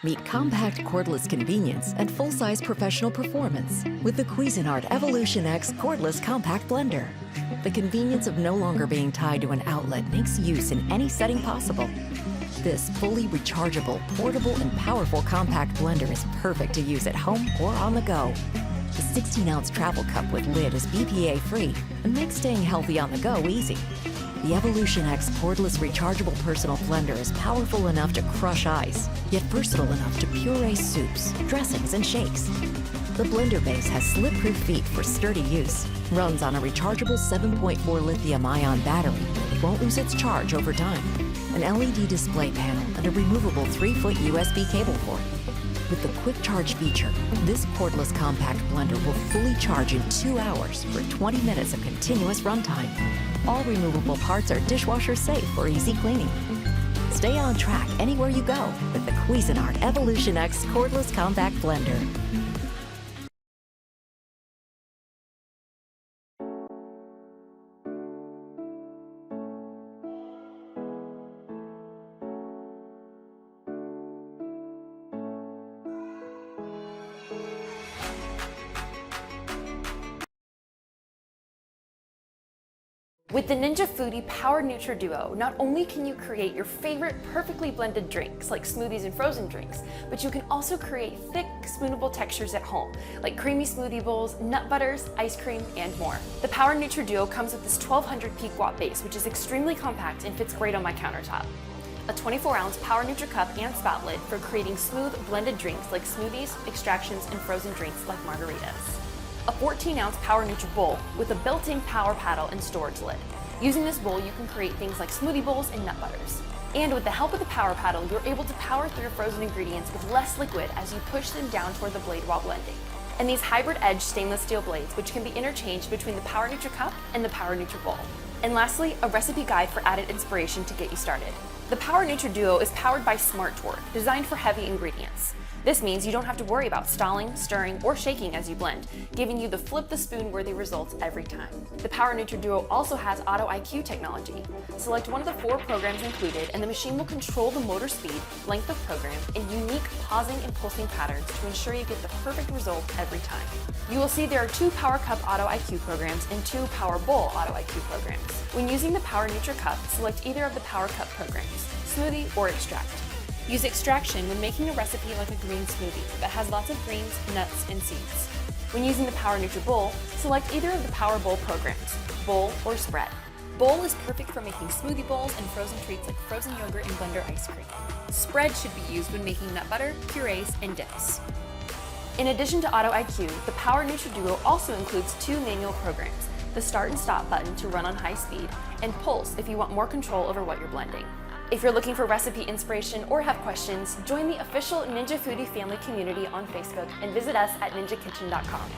Meet compact cordless convenience and full-size professional performance with the Cuisinart EvolutionX cordless compact blender. The convenience of no longer being tied to an outlet makes use in any setting possible. This fully rechargeable, portable, and powerful compact blender is perfect to use at home or on the go. The 16-ounce travel cup with lid is BPA-free and makes staying healthy on the go easy. The EvolutionX cordless rechargeable personal blender is powerful enough to crush ice, yet versatile enough to puree soups, dressings, and shakes. The blender base has slip-proof feet for sturdy use, runs on a rechargeable 7.4 lithium-ion battery that won't lose its charge over time, an LED display panel, and a removable 3-foot USB cable port. With the quick charge feature, this cordless compact blender will fully charge in 2 hours for 20 minutes of continuous runtime. All removable parts are dishwasher safe for easy cleaning. Stay on track anywhere you go with the Cuisinart EvolutionX cordless compact blender. With the Ninja Foodi Power Nutri Duo, not only can you create your favorite perfectly blended drinks like smoothies and frozen drinks, but you can also create thick, spoonable textures at home, like creamy smoothie bowls, nut butters, ice cream, and more. The Power Nutri Duo comes with this 1200 peak watt base, which is extremely compact and fits great on my countertop. A 24-ounce Power Nutri cup and spout lid for creating smooth, blended drinks like smoothies, extractions, and frozen drinks like margaritas. A 14-ounce Power Nutri bowl with a built-in power paddle and storage lid. Using this bowl, you can create things like smoothie bowls and nut butters. And with the help of the power paddle, you're able to power through your frozen ingredients with less liquid as you push them down toward the blade while blending. And these hybrid edge stainless steel blades, which can be interchanged between the Power Nutri cup and the Power Nutri bowl. And lastly, a recipe guide for added inspiration to get you started. The Power Nutri Duo is powered by Smart Torque, designed for heavy ingredients. This means you don't have to worry about stalling, stirring, or shaking as you blend, giving you the flip the spoon worthy results every time. The Power Nutri Duo also has Auto IQ technology. Select one of the 4 programs included and the machine will control the motor speed, length of program, and unique pausing and pulsing patterns to ensure you get the perfect result every time. You will see there are 2 Power Cup Auto IQ programs and 2 Power Bowl Auto IQ programs. When using the Power Nutri Cup, select either of the Power Cup programs, smoothie or extract. Use extraction when making a recipe like a green smoothie that has lots of greens, nuts, and seeds. When using the Power Nutri Bowl, select either of the Power Bowl programs, bowl or spread. Bowl is perfect for making smoothie bowls and frozen treats like frozen yogurt and blender ice cream. Spread should be used when making nut butter, purees, and dips. In addition to Auto IQ, the Power Nutri Duo also includes 2 manual programs, the Start and Stop button to run on high speed, and Pulse if you want more control over what you're blending. If you're looking for recipe inspiration or have questions, join the official Ninja Foodi family community on Facebook and visit us at ninjakitchen.com.